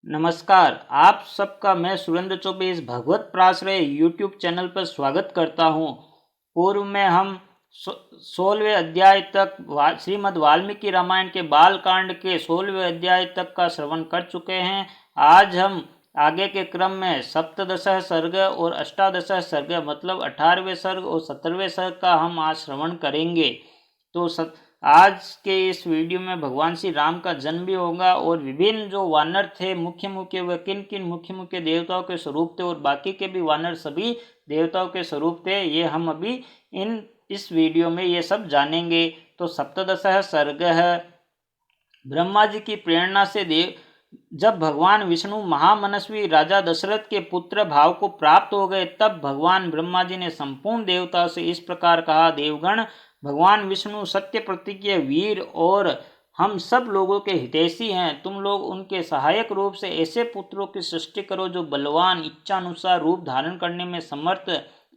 नमस्कार, आप सबका मैं सुरेंद्र चौबे इस भगवत प्राश्रय यूट्यूब चैनल पर स्वागत करता हूँ। पूर्व में हम 16वें अध्याय तक श्रीमद् वाल्मीकि रामायण के बाल कांड के 16वें अध्याय तक का श्रवण कर चुके हैं। आज हम आगे के क्रम में सप्तदशः सर्ग और अष्टादशः सर्ग मतलब 18वें सर्ग और 17वें सर्ग का हम आज श्रवण करेंगे। तो आज के इस वीडियो में भगवान श्री राम का जन्म भी होगा और विभिन्न जो वानर थे मुख्य व किन किन मुख्य देवताओं के स्वरूप थे और बाकी के भी वानर सभी देवताओं के स्वरूप थे, ये हम अभी इस वीडियो में ये सब जानेंगे। तो सप्तदशः सर्ग है। ब्रह्मा जी की प्रेरणा से जब भगवान विष्णु महामनस्वी राजा दशरथ के पुत्र भाव को प्राप्त हो गए, तब भगवान ब्रह्मा जी ने संपूर्ण देवताओं से इस प्रकार कहा, देवगण, भगवान विष्णु सत्य प्रतिज्ञ वीर और हम सब लोगों के हितैषी हैं। तुम लोग उनके सहायक रूप से ऐसे पुत्रों की सृष्टि करो जो बलवान, इच्छानुसार रूप धारण करने में समर्थ,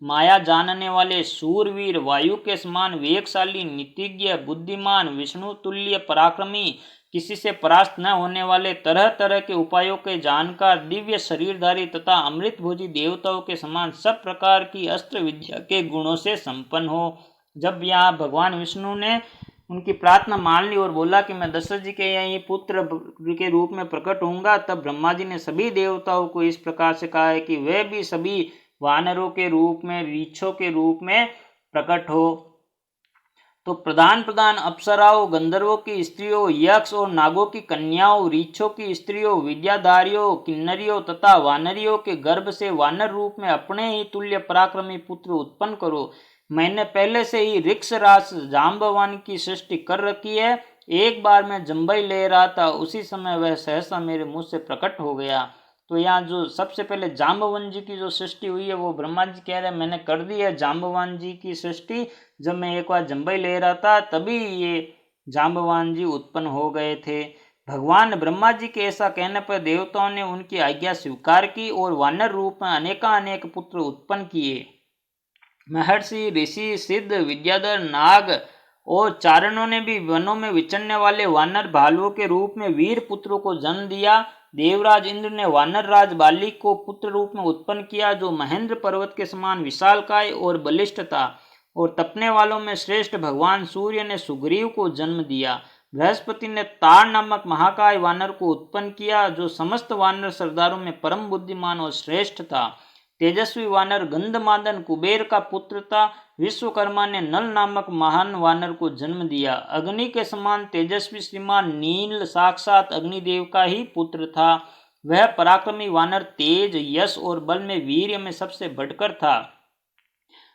माया जानने वाले, शूरवीर, वायु के समान वेगशाली, नीतिज्ञ, बुद्धिमान, विष्णु तुल्य पराक्रमी, किसी से परास्त न होने वाले, तरह तरह के उपायों के जानकार, दिव्य शरीरधारी तथा अमृत भोजी देवताओं के समान सब प्रकार की अस्त्र विद्या के गुणों से संपन्न हो। जब यहाँ भगवान विष्णु ने उनकी प्रार्थना मान ली और बोला कि मैं दशरथ जी के यहाँ पुत्र के रूप में प्रकट होऊंगा, तब ब्रह्मा जी ने सभी देवताओं को इस प्रकार से कहा है कि वे भी सभी वानरों के रूप में, रीछों के रूप में प्रकट हो। तो प्रधान अप्सराओं, गंधर्वों की स्त्रियों, यक्ष और नागों की कन्याओं, रीछों की स्त्रियों, विद्याधारियों, किन्नरियों तथा वानरियों के गर्भ से वानर रूप में अपने ही तुल्य पराक्रमी पुत्र उत्पन्न करो। मैंने पहले से ही ऋक्षराज जाम्बवान की सृष्टि कर रखी है। एक बार मैं जम्बई ले रहा था, उसी समय वह सहसा मेरे मुंह से प्रकट हो गया। तो यहाँ जो सबसे पहले जाम्बवान जी की जो सृष्टि हुई है वो ब्रह्मा जी कह रहे हैं मैंने कर दी है जाम्बवान जी की सृष्टि। जब मैं एक बार जम्बई ले रहा था तभी ये जाम्बवान जी उत्पन्न हो गए थे। भगवान ब्रह्मा जी के ऐसा कहने पर देवताओं ने उनकी आज्ञा स्वीकार की और वानर रूप में अनेक पुत्र उत्पन्न किए। महर्षि, ऋषि, सिद्ध, विद्याधर, नाग और चारणों ने भी वनों में विचरने वाले वानर भालुओं के रूप में वीर पुत्रों को जन्म दिया। देवराज इंद्र ने वानर राज बाली को पुत्र रूप में उत्पन्न किया, जो महेंद्र पर्वत के समान विशालकाय और बलिष्ठ था। और तपने वालों में श्रेष्ठ भगवान सूर्य ने सुग्रीव को जन्म दिया। बृहस्पति ने तार नामक महाकाय वानर को उत्पन्न किया, जो समस्त वानर सरदारों में परम बुद्धिमान और श्रेष्ठ था। तेजस्वी वानर गंधमादन कुबेर का पुत्र था। विश्वकर्मा ने नल नामक महान वानर को जन्म दिया। अग्नि के समान तेजस्वी श्रीमान नील साक्षात अग्निदेव का ही पुत्र था। वह पराक्रमी वानर तेज, यश और बल में वीर्य में सबसे बढ़कर था।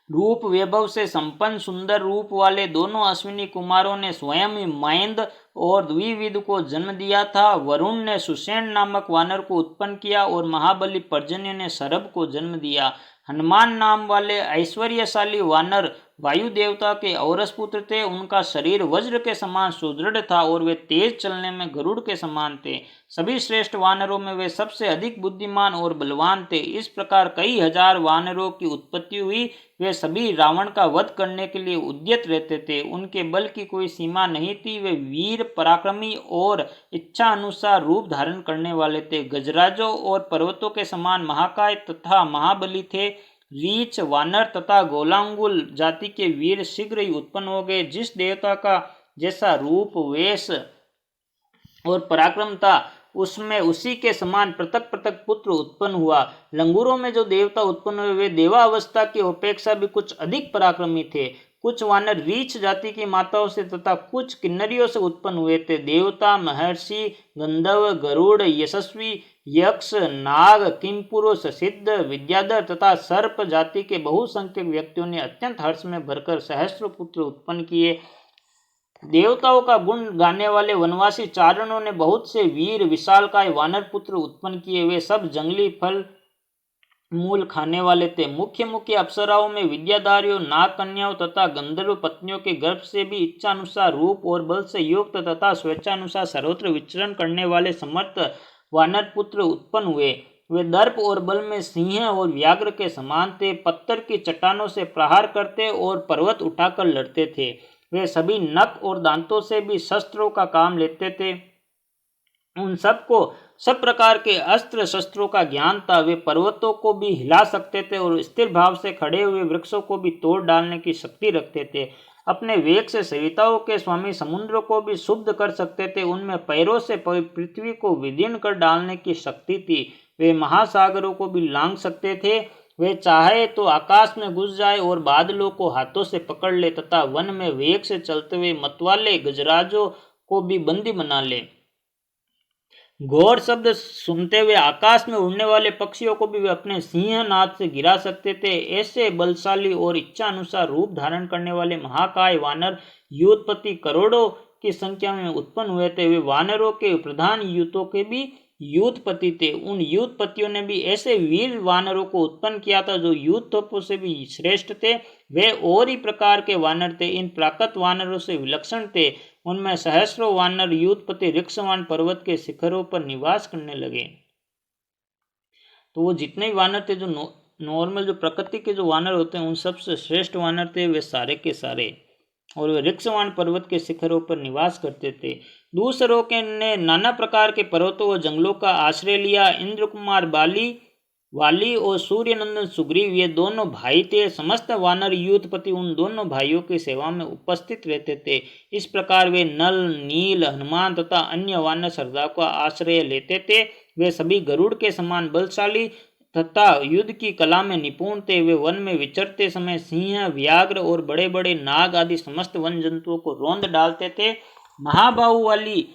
रूप वैभव से संपन्न सुंदर रूप वाले दोनों अश्विनी कुमारों ने स्वयं ही मयंद और द्विविद को जन्म दिया था। वरुण ने सुषेण नामक वानर को उत्पन्न किया और महाबली पर्जन्य ने शरभ को जन्म दिया। हनुमान नाम वाले ऐश्वर्यशाली वानर वायु देवता के औरस पुत्र थे। उनका शरीर वज्र के समान सुदृढ़ था और वे तेज चलने में गरुड़ के समान थे। सभी श्रेष्ठ वानरों में वे सबसे अधिक बुद्धिमान और बलवान थे। इस प्रकार कई हजार वानरों की उत्पत्ति हुई। वे सभी रावण का वध करने के लिए उद्यत रहते थे। उनके बल की कोई सीमा नहीं थी। वे वीर, पराक्रमी और इच्छा अनुसार रूप धारण करने वाले थे। गजराजों और पर्वतों के समान महाकाय तथा महाबली थे। रीछ, वानर तथा गोलांगुल जाति के वीर शीघ्र ही उत्पन्न हो गए। जिस देवता का जैसा रूप, वेश और पराक्रम था, उसमें उसी के समान पृथक पृथक पुत्र उत्पन्न हुआ। लंगूरों में जो देवता उत्पन्न हुए वे देवावस्था की अपेक्षा भी कुछ अधिक पराक्रमी थे। कुछ वानर रीछ जाति की माताओं से तथा कुछ किन्नरियों से उत्पन्न हुए थे। देवता, महर्षि, गंधर्व, गरुड़, यशस्वी, यक्ष, नाग, किमपुरुष, सिद्ध, विद्याधर तथा सर्प जाति के बहुसंख्यक व्यक्तियों ने अत्यंत हर्ष में भरकर सहस्त्र पुत्र उत्पन्न किए। देवताओं का गुण गाने वाले वनवासी चारणों ने बहुत से वीर विशालकाय वानर पुत्र उत्पन्न किए। वे सब जंगली फल मूल खाने वाले थे। मुख्य अप्सराओं में विद्याधारियों, नाग कन्याओं तथा गंधर्व पत्नियों के गर्भ से भी इच्छानुसार रूप और बल से युक्त तथा स्वेच्छानुसार सर्वत्र विचरण करने वाले समर्थ वानर पुत्र उत्पन्न हुए। वे दर्प और बल में सिंह और व्याघ्र के समान थे। पत्थर की चट्टानों से प्रहार करते और पर्वत उठाकर लड़ते थे। वे सभी नख और दांतों से भी शस्त्रों का काम लेते थे। उन सबको सब प्रकार के अस्त्र शस्त्रों का ज्ञान था। वे पर्वतों को भी हिला सकते थे और स्थिर भाव से खड़े हुए वृक्षों को भी तोड़ डालने की शक्ति रखते थे। अपने वेग से सविताओं के स्वामी समुद्रों को भी शुद्ध कर सकते थे। उनमें पैरों से पृथ्वी को विदीर्ण कर डालने की शक्ति थी। वे महासागरों को भी लांघ सकते थे। वे चाहे तो आकाश में घुस जाए और बादलों को हाथों से पकड़ ले तथा वन में वेग से चलते हुए मतवाले गजराजों को भी बंदी बना ले। घोर शब्द सुनते हुए आकाश में उड़ने वाले पक्षियों को भी वे अपने सिंहनाद से गिरा सकते थे। ऐसे बलशाली और इच्छा अनुसार रूप धारण करने वाले महाकाय वानर युद्धपति करोड़ों की संख्या में उत्पन्न हुए थे। वे वानरों के प्रधान युद्धों के भी युद्धपति थे। उन युद्धपतियों ने भी ऐसे वीर वानरों को उत्पन्न किया था जो युद्धों से भी श्रेष्ठ थे। वे और ही प्रकार के वानर थे। इन प्राकृत वानरों से विलक्षण थे। उनमें सहस्रों वानर युद्धपति ऋक्षवान पर्वत के शिखरों पर निवास करने लगे। तो वो जितने भी वानर थे, जो नॉर्मल जो प्रकृति के जो वानर होते हैं, उन सबसे श्रेष्ठ वानर थे वे सारे के सारे, और वे ऋक्षवान पर्वत के शिखरों पर निवास करते थे। दूसरों के ने नाना प्रकार के पर्वतों व जंगलों का आश्रय लिया। इंद्र कुमार वाली और सूर्यनंदन सुग्रीव ये दोनों भाई थे। समस्त वानर युद्धपति उन दोनों भाइयों की सेवा में उपस्थित रहते थे। इस प्रकार वे नल, नील, हनुमान तथा अन्य वानर सरदार का आश्रय लेते थे। वे सभी गरुड़ के समान बलशाली तथा युद्ध की कला में निपुण थे। वे वन में विचरते समय सिंह, व्याघ्र और बड़े बड़े नाग आदि समस्त वन जंतुओं को रौंद डालते थे। महाबाहु वाली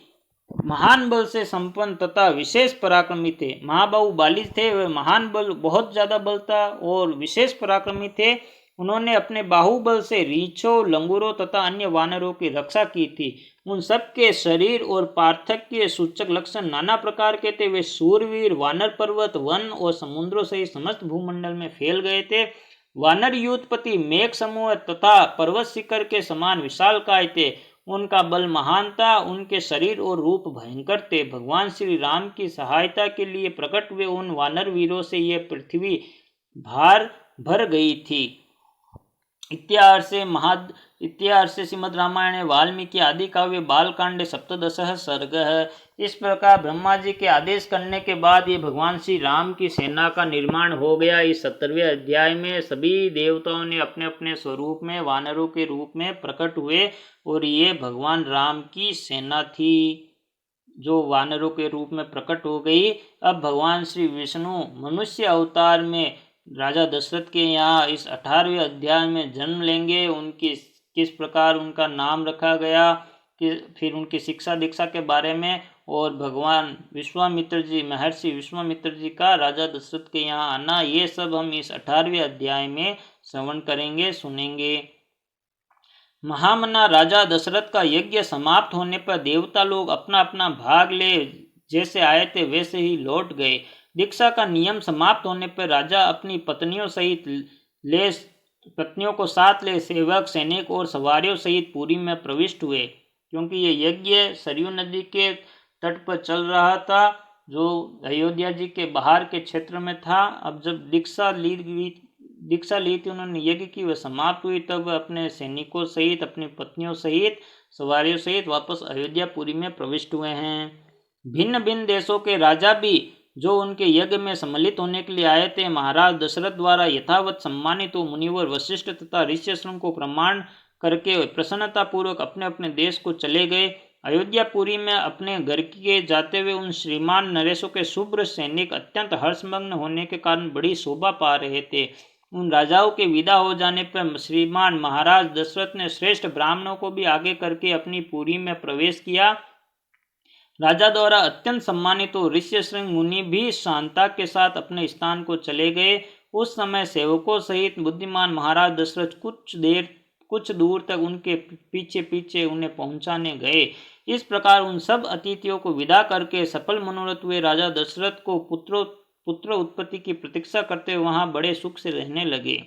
महान बल से संपन्न तथा विशेष पराक्रमी थे। महाबाहु बाली थे, वे महान बल, बहुत ज्यादा बल था और विशेष पराक्रमी थे। उन्होंने अपने बाहुबल से रीछों, लंगूरों तथा अन्य वानरों की रक्षा की थी। उन सबके शरीर और पार्थक्य सूचक लक्षण नाना प्रकार के थे। वे सूरवीर वानर पर्वत, वन और समुद्रों सहित समस्त भूमंडल में फैल गए थे। वानर युद्धपति मेघ समूह तथा पर्वत शिखर के समान विशालकाय थे। उनका बल महान था, उनके शरीर और रूप भयंकर थे। भगवान श्री राम की सहायता के लिए प्रकट हुए उन वानर वीरों से यह पृथ्वी भार भर गई थी। इत्यार्षे श्रीमद् रामायणे वाल्मीकि आदि काव्य बालकांडे सप्तदशः सर्गः। इस प्रकार ब्रह्मा जी के आदेश करने के बाद ये भगवान श्री राम की सेना का निर्माण हो गया। इस 17वें अध्याय में सभी देवताओं ने अपने अपने स्वरूप में वानरों के रूप में प्रकट हुए और ये भगवान राम की सेना थी जो वानरों के रूप में प्रकट हो गई। अब भगवान श्री विष्णु मनुष्य अवतार में राजा दशरथ के यहाँ इस 18वें अध्याय में जन्म लेंगे। उनकी किस प्रकार उनका नाम रखा गया, कि फिर उनकी शिक्षा दीक्षा के बारे में, और भगवान विश्वामित्र जी, महर्षि विश्वामित्र जी का राजा दशरथ के यहाँ आना, ये सब हम इस 18वें अध्याय में श्रवण करेंगे, सुनेंगे। महामना राजा दशरथ का यज्ञ समाप्त होने पर देवता लोग अपना अपना भाग ले जैसे आए थे वैसे ही लौट गए। दीक्षा का नियम समाप्त होने पर राजा अपनी पत्नियों को साथ ले सेवक, सैनिक और सवारियों सहित पुरी में प्रविष्ट हुए। क्योंकि ये यज्ञ सरयू नदी के तट पर चल रहा था, जो अयोध्या जी के बाहर के क्षेत्र में था। अब जब दीक्षा ली थी उन्होंने, यज्ञ की वह समाप्त हुई, तब अपने सैनिकों सहित, अपनी पत्नियों सहित, सवारियों सहित वापस अयोध्यापुरी में प्रविष्ट हुए हैं। भिन्न भिन्न देशों के राजा भी जो उनके यज्ञ में सम्मिलित होने के लिए आए थे, महाराज दशरथ द्वारा यथावत सम्मानित हो मुनिवर वशिष्ठ तथा ऋष्यशृंग को प्रमाण करके प्रसन्नता पूर्वक अपने अपने देश को चले गए। अयोध्यापुरी में अपने घर के जाते हुए उन श्रीमान नरेशों के शुभ्र सैनिक अत्यंत हर्षमग्न होने के कारण बड़ी शोभा पा रहे थे। उन राजाओं के विदा हो जाने पर श्रीमान महाराज दशरथ ने श्रेष्ठ ब्राह्मणों को भी आगे करके अपनी पुरी में प्रवेश किया। राजा द्वारा अत्यंत सम्मानित हो ऋष्यशृंग मुनि भी शांता के साथ अपने स्थान को चले गए। उस समय सेवकों सहित बुद्धिमान महाराज दशरथ कुछ दूर तक उनके पीछे पीछे उन्हें पहुंचाने गए। इस प्रकार उन सब अतिथियों को विदा करके सफल मनोरथ हुए राजा दशरथ को पुत्र उत्पत्ति की प्रतीक्षा करते हुए वहां बड़े सुख से रहने लगे।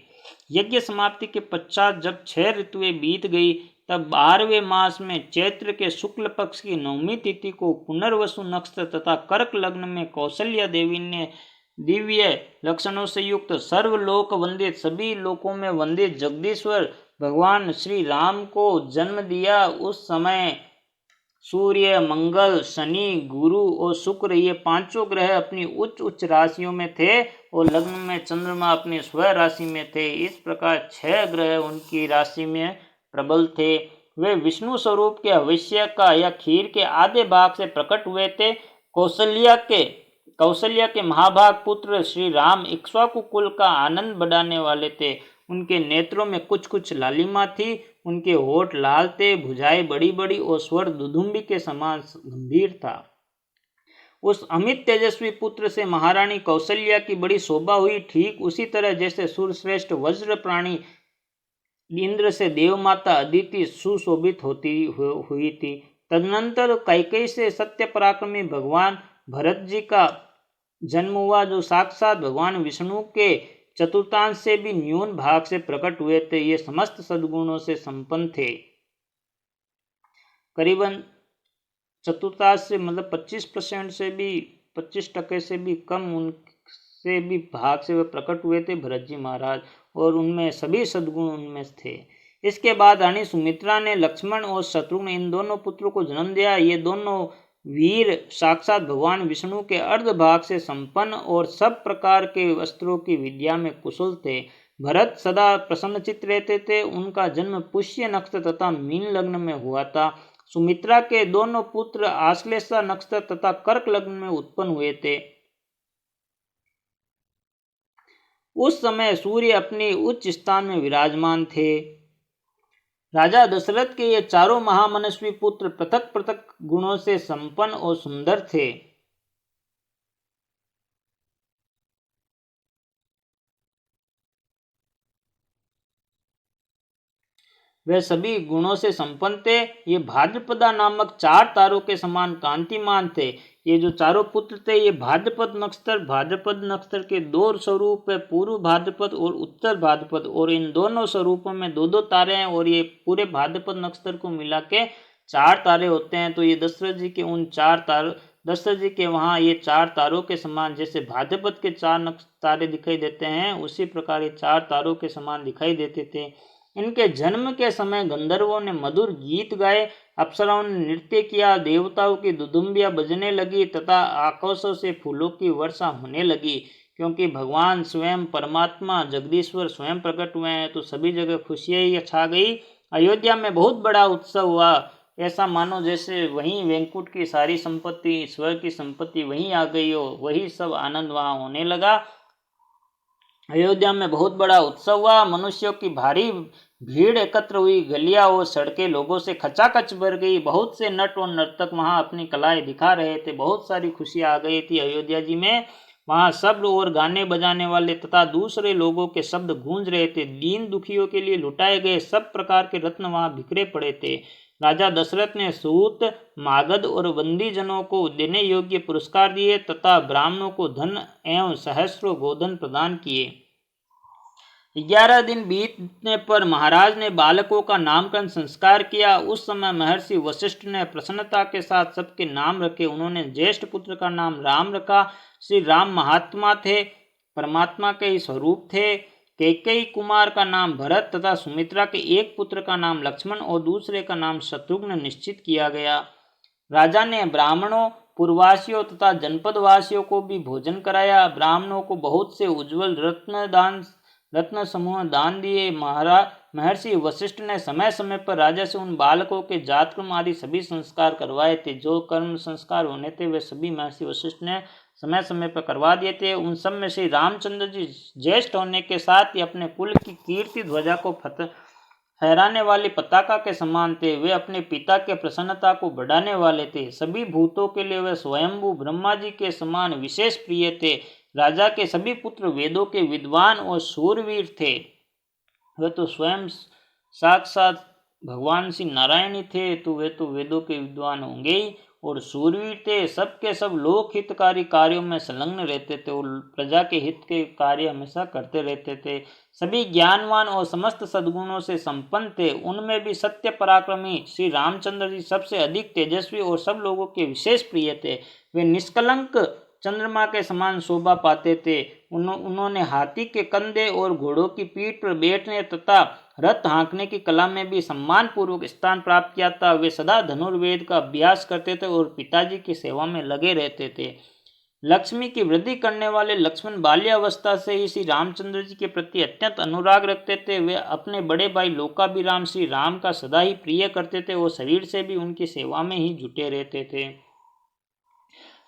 यज्ञ समाप्ति के पश्चात जब 6 ऋतुएं बीत गई, तब 12वें मास में चैत्र के शुक्ल पक्ष की 9वीं तिथि को पुनर्वसु नक्षत्र तथा कर्क लग्न में कौशल्या देवी ने दिव्य लक्षणों से युक्त सर्वलोक वंदित, सभी लोकों में वंदित जगदीश्वर भगवान श्री राम को जन्म दिया। उस समय सूर्य, मंगल, शनि, गुरु और शुक्र ये पांचों ग्रह अपनी उच्च उच्च राशियों में थे और लग्न में चंद्रमा अपनी स्व राशि में थे। इस प्रकार 6 ग्रह उनकी राशि में प्रबल थे। वे विष्णु स्वरूप के हविष्य का या खीर के आधे भाग से प्रकट हुए थे। कौशल्या के महाभाग पुत्र श्री राम इक्ष्वाकु कुल का आनंद बढ़ाने वाले थे। उनके नेत्रों में कुछ कुछ लालिमा थी। उनके होठ लाल थे, भुजाएं बड़ी बड़ी और स्वर दुदुम्बी के समान गंभीर था। उस अमित तेजस्वी पुत्र से महारानी कौशल्या की बड़ी शोभा हुई, ठीक उसी तरह जैसे सूर्यश्रेष्ठ वज्र प्राणी इंद्र से देवमाता अदिति सुशोभित हुई थी। तदनंतर कैकेयी से सत्य पराक्रमी भगवान भरत जी का जन्म हुआ, जो साक्षात भगवान विष्णु के चतुर्थांश से भी न्यून भाग से प्रकट हुए थे। ये समस्त सद्गुणों से संपन्न थे। करीबन चतुर्थांश से मतलब 25% से भी 25% से भी कम उनसे भी भाग से वे प्रकट हुए थे भरत जी महाराज, और उनमें सभी सद्गुण उनमें थे। इसके बाद रानी सुमित्रा ने लक्ष्मण और शत्रुघ्न इन दोनों पुत्रों को जन्म दिया। ये दोनों वीर साक्षात भगवान विष्णु के अर्ध भाग से संपन्न और सब प्रकार के अस्त्रों की विद्या में कुशल थे। भरत सदा प्रसन्नचित्त रहते थे। उनका जन्म पुष्य नक्षत्र तथा मीन लग्न में हुआ था। सुमित्रा के दोनों पुत्र आश्लेषा नक्षत्र तथा कर्क लग्न में उत्पन्न हुए थे। उस समय सूर्य अपने उच्च स्थान में विराजमान थे। राजा दशरथ के ये चारों महामनस्वी पुत्र पृथक पृथक गुणों से संपन्न और सुंदर थे। वे सभी गुणों से संपन्न थे। ये भाद्रपदा नामक 4 तारों के समान कांतिमान थे। ये जो चारों पुत्र थे ये भाद्रपद नक्षत्र के 2 स्वरूप है, पूर्व भाद्रपद और उत्तर भाद्रपद, और इन दोनों स्वरूपों में 2-2 तारे हैं और ये पूरे भाद्रपद नक्षत्र को मिला के 4 तारे होते हैं। तो ये दशरथ जी के उन 4 तारों, दशरथ जी के वहाँ ये 4 तारों के समान, जैसे भाद्रपद के 4 तारे दिखाई देते हैं उसी प्रकार ये 4 तारों के समान दिखाई देते थे। इनके जन्म के समय गंधर्वों ने मधुर गीत गाए, अप्सराओं ने नृत्य किया, देवताओं की दुदुम्बियां बजने लगी तथा आकाशों से फूलों की वर्षा होने लगी। क्योंकि भगवान स्वयं परमात्मा जगदीश्वर स्वयं प्रकट हुए हैं तो सभी जगह खुशियां ही छा गई। अयोध्या में बहुत बड़ा उत्सव हुआ। ऐसा मानो जैसे वहीं वैंकुट की सारी संपत्ति, ईश्वर की संपत्ति वहीं आ गई हो, वही सब आनंद वहाँ होने लगा। अयोध्या में बहुत बड़ा उत्सव हुआ। मनुष्यों की भारी भीड़ एकत्र हुई। गलियां और सड़कें लोगों से खचाखच भर गई। बहुत से नट और नर्तक वहां अपनी कलाएं दिखा रहे थे। बहुत सारी खुशियां आ गई थी अयोध्या जी में। वहां सब और गाने बजाने वाले तथा दूसरे लोगों के शब्द गूंज रहे थे। दीन दुखियों के लिए लुटाए गए सब प्रकार के रत्न वहां बिखरे पड़े थे। राजा दशरथ ने सूत, मागध और बंदी जनों को देने योग्य पुरस्कार दिए तथा ब्राह्मणों को धन एवं सहस्रों गोधन प्रदान किए। 11 दिन बीतने पर महाराज ने बालकों का नामकरण संस्कार किया। उस समय महर्षि वशिष्ठ ने प्रसन्नता के साथ सबके नाम रखे। उन्होंने ज्येष्ठ पुत्र का नाम राम रखा। श्री राम महात्मा थे, परमात्मा के ही स्वरूप थे। कैकेयी कुमार का नाम भरत तथा सुमित्रा के एक पुत्र का नाम लक्ष्मण और दूसरे का नाम शत्रुघ्न निश्चित किया गया। राजा ने ब्राह्मणों, पूर्ववासियों तथा जनपदवासियों को भी भोजन कराया। ब्राह्मणों को बहुत से उज्ज्वल रत्न समूह दान दिए। महर्षि वशिष्ठ ने समय समय पर राजा से उन बालकों के जातक्रम आदि सभी संस्कार करवाए थे। जो कर्म संस्कार होने थे वे सभी महर्षि वशिष्ठ ने समय समय पर करवा दिए थे। उन सब में श्री रामचंद्र जी ज्येष्ठ होने के साथ ही अपने कुल की कीर्ति ध्वजा को फहराने वाली पताका के समान थे। वे अपने पिता के प्रसन्नता को बढ़ाने वाले थे। सभी भूतों के लिए वे स्वयंभू ब्रह्मा जी के समान विशेष प्रिय थे। राजा के सभी पुत्र वेदों के विद्वान और शूरवीर थे। वे तो स्वयं साक्षात भगवान श्री नारायण ही थे, तो वे तो वेदों के विद्वान होंगे ही और शूरवीर थे। सबके सब लोक हितकारी कार्यों में संलग्न रहते थे और प्रजा के हित के कार्य हमेशा करते रहते थे। सभी ज्ञानवान और समस्त सद्गुणों से संपन्न थे। उनमें भी सत्य पराक्रमी श्री रामचंद्र जी सबसे अधिक तेजस्वी और सब लोगों के विशेष प्रिय थे। वे निष्कलंक चंद्रमा के समान शोभा पाते थे। उन्होंने हाथी के कंधे और घोड़ों की पीठ पर बैठने तथा रथ हाँकने की कला में भी सम्मान पूर्वक स्थान प्राप्त किया था। वे सदा धनुर्वेद का अभ्यास करते थे और पिताजी की सेवा में लगे रहते थे। लक्ष्मी की वृद्धि करने वाले लक्ष्मण बाल्यावस्था से ही श्री रामचंद्र जी के प्रति अत्यंत अनुराग रखते थे। वे अपने बड़े भाई लोकाभिराम श्री राम का सदा ही प्रिय करते थे और शरीर से भी उनकी सेवा में ही जुटे रहते थे।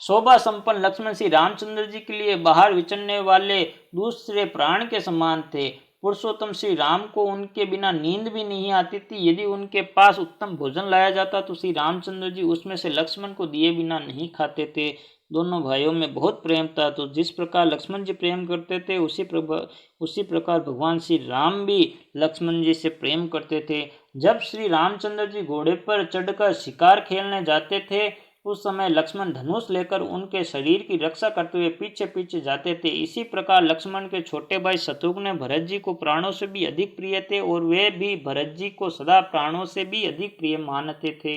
शोभा संपन्न लक्ष्मण श्री रामचंद्र जी के लिए बाहर विचरने वाले दूसरे प्राण के समान थे। पुरुषोत्तम श्री राम को उनके बिना नींद भी नहीं आती थी। यदि उनके पास उत्तम भोजन लाया जाता तो श्री रामचंद्र जी उसमें से लक्ष्मण को दिए बिना नहीं खाते थे। दोनों भाइयों में बहुत प्रेम था। तो जिस प्रकार लक्ष्मण जी प्रेम करते थे उसी प्रकार भगवान श्री राम भी लक्ष्मण जी से प्रेम करते थे। जब श्री रामचंद्र जी घोड़े पर चढ़कर शिकार खेलने जाते थे उस समय लक्ष्मण धनुष लेकर उनके शरीर की रक्षा करते हुए पीछे पीछे जाते थे। इसी प्रकार लक्ष्मण के छोटे भाई शत्रुघ्न भरत जी को प्राणों से भी अधिक प्रिय थे और वे भी भरत जी को सदा प्राणों से भी अधिक प्रिय मानते थे।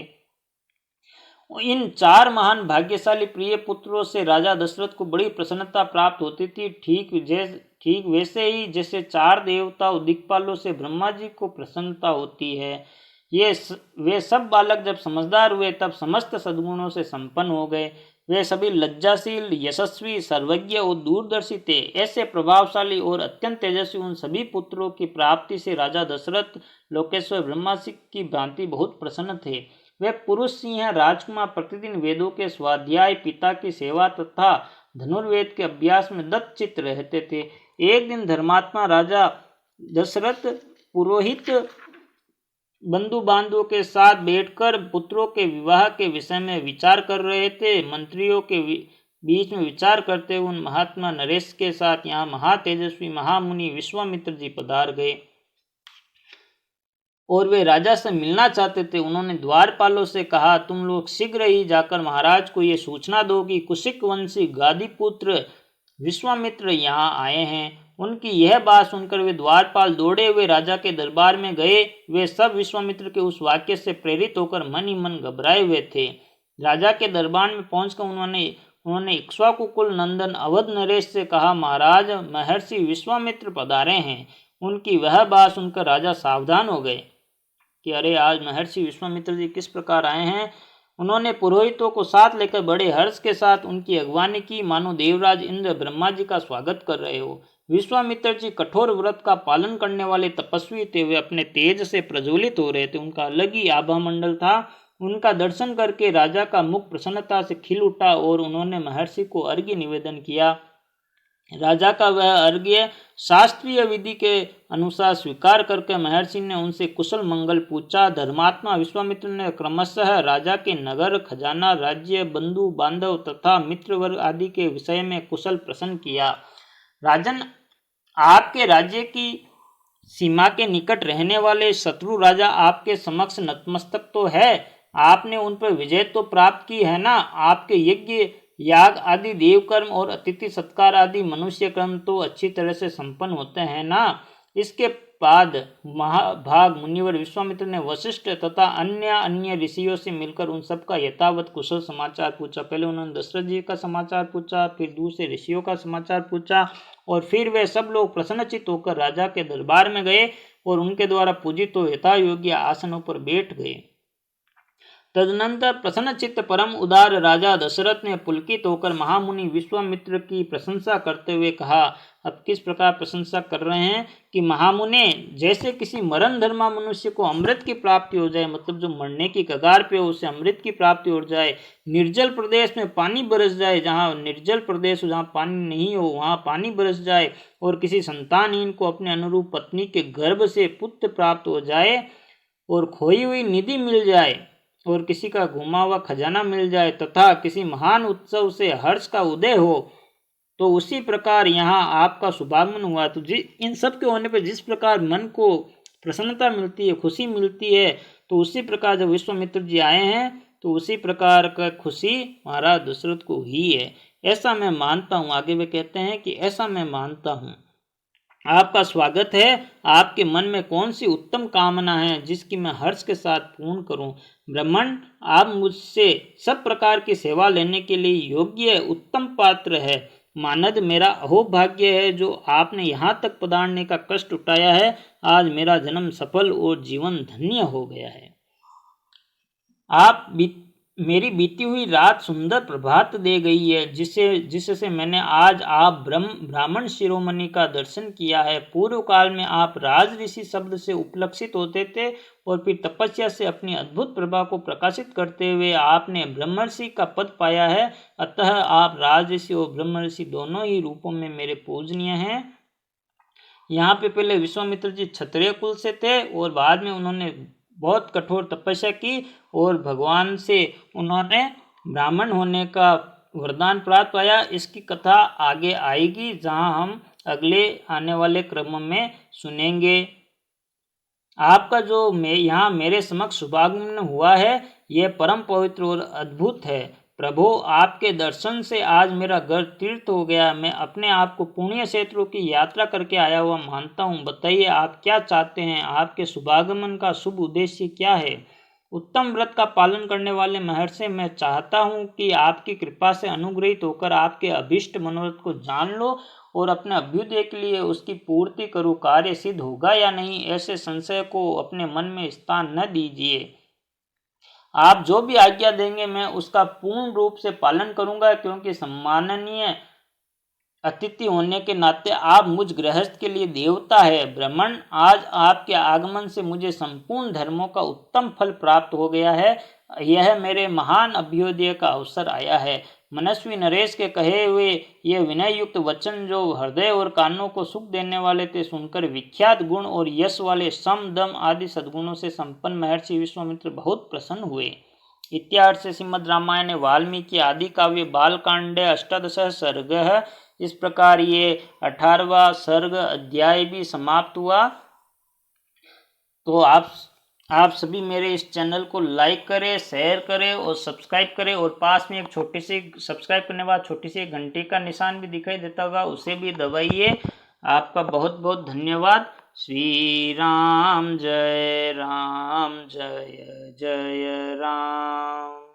इन 4 महान भाग्यशाली प्रिय पुत्रों से राजा दशरथ को बड़ी प्रसन्नता प्राप्त होती थी। ठीक वैसे ही जैसे 4 देवताओं दिक्पालों से ब्रह्मा जी को प्रसन्नता होती है। वे सब बालक जब समझदार हुए तब समस्त सद्गुणों से संपन्न हो गए। वे सभी लज्जाशील, यशस्वी, सर्वज्ञ और दूरदर्शी थे। ऐसे प्रभावशाली और अत्यंत तेजस्वी उन सभी पुत्रों की प्राप्ति से राजा दशरथ लोकेश्वर ब्रह्मा जी की भांति बहुत प्रसन्न थे। वे पुरुष सिंह राजकुमार प्रतिदिन वेदों के स्वाध्याय, पिता की सेवा तथा धनुर्वेद के अभ्यास में दत्तचित्त रहते थे। एक दिन धर्मात्मा राजा दशरथ पुरोहित बंधु बांधवों के साथ बैठकर पुत्रों के विवाह के विषय में विचार कर रहे थे। मंत्रियों के बीच में विचार करते हुए उन महात्मा नरेश के साथ यहाँ महातेजस्वी महामुनि विश्वामित्र जी पधार गए और वे राजा से मिलना चाहते थे। उन्होंने द्वारपालों से कहा, तुम लोग शीघ्र ही जाकर महाराज को ये सूचना दो कि कुशिक वंशी गादीपुत्र विश्वामित्र यहाँ आए हैं। उनकी यह बात सुनकर वे द्वारपाल दौड़े हुए राजा के दरबार में गए। वे सब विश्वामित्र के उस वाक्य से प्रेरित होकर मन ही मन घबराए हुए थे। राजा के दरबार में पहुंचकर उन्होंने इक्ष्वाकु कुल नंदन अवध नरेश से कहा, महाराज महर्षि विश्वामित्र पधारे हैं। उनकी वह बात सुनकर राजा सावधान हो गए कि अरे आज महर्षि विश्वामित्र जी किस प्रकार आए हैं। उन्होंने पुरोहितों को साथ लेकर बड़े हर्ष के साथ उनकी अगवानी की, मानो देवराज इंद्र ब्रह्मा जी का स्वागत कर रहे हो। विश्वामित्र जी कठोर व्रत का पालन करने वाले तपस्वी थे। वे अपने तेज से प्रज्वलित हो रहे थे। उनका अलग ही आभा मंडल था। उनका दर्शन करके राजा का मुख प्रसन्नता से खिल उठा और उन्होंने महर्षि को अर्घ्य निवेदन किया। राजा का वह अर्घ्य शास्त्रीय विधि के अनुसार स्वीकार करके महर्षि ने उनसे कुशल मंगल पूछा। धर्मात्मा विश्वामित्र ने क्रमशः राजा के नगर, खजाना, राज्य, बंधु बांधव तथा मित्र वर्ग आदि के विषय में कुशल प्रश्न किया। राजन, आपके राज्य की सीमा के निकट रहने वाले शत्रु राजा आपके समक्ष नतमस्तक तो है। आपने उन पर विजय तो प्राप्त की है ना। आपके यज्ञ, याग आदि देव कर्म और अतिथि सत्कार आदि मनुष्य कर्म तो अच्छी तरह से संपन्न होते हैं ना। इसके बाद महाभाग मुनिवर विश्वामित्र ने वशिष्ठ तथा अन्य ऋषियों से मिलकर उन सब का यथावत कुशल समाचार पूछा। पहले उन्होंने दशरथ जी का समाचार पूछा, फिर दूसरे ऋषियों का समाचार पूछा और फिर वे सब लोग प्रसन्नचित्त होकर राजा के दरबार में गए और उनके द्वारा पूजित तो यथा योग्य आसनों पर बैठ गए। तदनंतर प्रसन्नचित्त परम उदार राजा दशरथ ने पुलकित होकर महामुनि विश्वामित्र की प्रशंसा करते हुए कहा। अब किस प्रकार प्रशंसा कर रहे हैं कि महामुने, जैसे किसी मरण धर्मा मनुष्य को अमृत की प्राप्ति हो जाए, मतलब जो मरने की कगार पे हो उसे अमृत की प्राप्ति हो जाए, निर्जल प्रदेश में पानी बरस जाए, जहाँ निर्जल प्रदेश जहाँ पानी नहीं हो वहाँ पानी बरस जाए, और किसी संतानहीन को अपने अनुरूप पत्नी के गर्भ से पुत्र प्राप्त हो जाए और खोई हुई निधि मिल जाए और किसी का घुमा हुआ खजाना मिल जाए तथा किसी महान उत्सव से हर्ष का उदय हो, तो उसी प्रकार यहाँ आपका शुभागमन हुआ। तो इन सब के होने पर जिस प्रकार मन को प्रसन्नता मिलती है, खुशी मिलती है, तो उसी प्रकार जब विश्वामित्र जी आए हैं तो उसी प्रकार का खुशी महाराज दशरथ को हुई है। ऐसा मैं मानता हूँ। आगे वे कहते हैं कि ऐसा मैं मानता हूँ। आपका स्वागत है। आपके मन में कौन सी उत्तम कामना है जिसकी मैं हर्ष के साथ पूर्ण करूं? ब्राह्मण, आप मुझसे सब प्रकार की सेवा लेने के लिए योग्य उत्तम पात्र है। मानद, मेरा अहोभाग्य है जो आपने यहाँ तक पधारने का कष्ट उठाया है। आज मेरा जन्म सफल और जीवन धन्य हो गया है। मेरी बीती हुई रात सुंदर प्रभात दे गई है, जिससे मैंने आज आप ब्राह्मण शिरोमणि का दर्शन किया है। पूर्व काल में आप राज ऋषि शब्द से उपलक्षित होते थे और फिर तपस्या से अपनी अद्भुत प्रभा को प्रकाशित करते हुए आपने ब्रह्मर्षि का पद पाया है। अतः आप राज ऋषि और ब्रह्मर्षि दोनों ही रूपों में मेरे पूजनीय हैं। यहाँ पे पहले विश्वामित्र जी क्षत्रिय कुल से थे और बाद में उन्होंने बहुत कठोर तपस्या की और भगवान से उन्होंने ब्राह्मण होने का वरदान प्राप्त पाया। इसकी कथा आगे आएगी, जहाँ हम अगले आने वाले क्रम में सुनेंगे। आपका जो यहाँ मेरे समक्ष शुभागमन हुआ है, यह परम पवित्र और अद्भुत है। प्रभु, आपके दर्शन से आज मेरा घर तीर्थ हो गया। मैं अपने आप को पुण्य क्षेत्रों की यात्रा करके आया हुआ मानता हूँ। बताइए, आप क्या चाहते हैं? आपके शुभागमन का शुभ उद्देश्य क्या है? उत्तम व्रत का पालन करने वाले महर्षि, मैं चाहता हूँ कि आपकी कृपा से अनुग्रहित होकर आपके अभीष्ट मनोरथ को जान लो और अपने अभ्युदय के लिए उसकी पूर्ति करूँ। कार्य सिद्ध होगा या नहीं, ऐसे संशय को अपने मन में स्थान न दीजिए। आप जो भी आज्ञा देंगे मैं उसका पूर्ण रूप से पालन करूंगा, क्योंकि सम्माननीय अतिथि होने के नाते आप मुझ गृहस्थ के लिए देवता है। ब्राह्मण, आज आपके आगमन से मुझे संपूर्ण धर्मों का उत्तम फल प्राप्त हो गया है। यह मेरे महान अभ्युदय का अवसर आया है। मनस्वी नरेश के कहे हुए ये विनय युक्त वचन, जो हृदय और कानों को सुख देने वाले थे, सुनकर विख्यात गुण और यश वाले सम दम आदि सद्गुणों से संपन्न महर्षि विश्वामित्र बहुत प्रसन्न हुए। इत्यार्थ श्रीमद् रामायण वाल्मीकि आदि काव्य बालकांडे अष्टादश सर्ग। इस प्रकार ये 18वां सर्ग अध्याय भी समाप्त हुआ। तो आप सभी मेरे इस चैनल को लाइक करें, शेयर करें और सब्सक्राइब करें, और पास में एक छोटी सी सब्सक्राइब करने के बाद छोटी सी घंटी का निशान भी दिखाई देता होगा, उसे भी दबाइए। आपका बहुत बहुत धन्यवाद। श्री राम जय जय राम।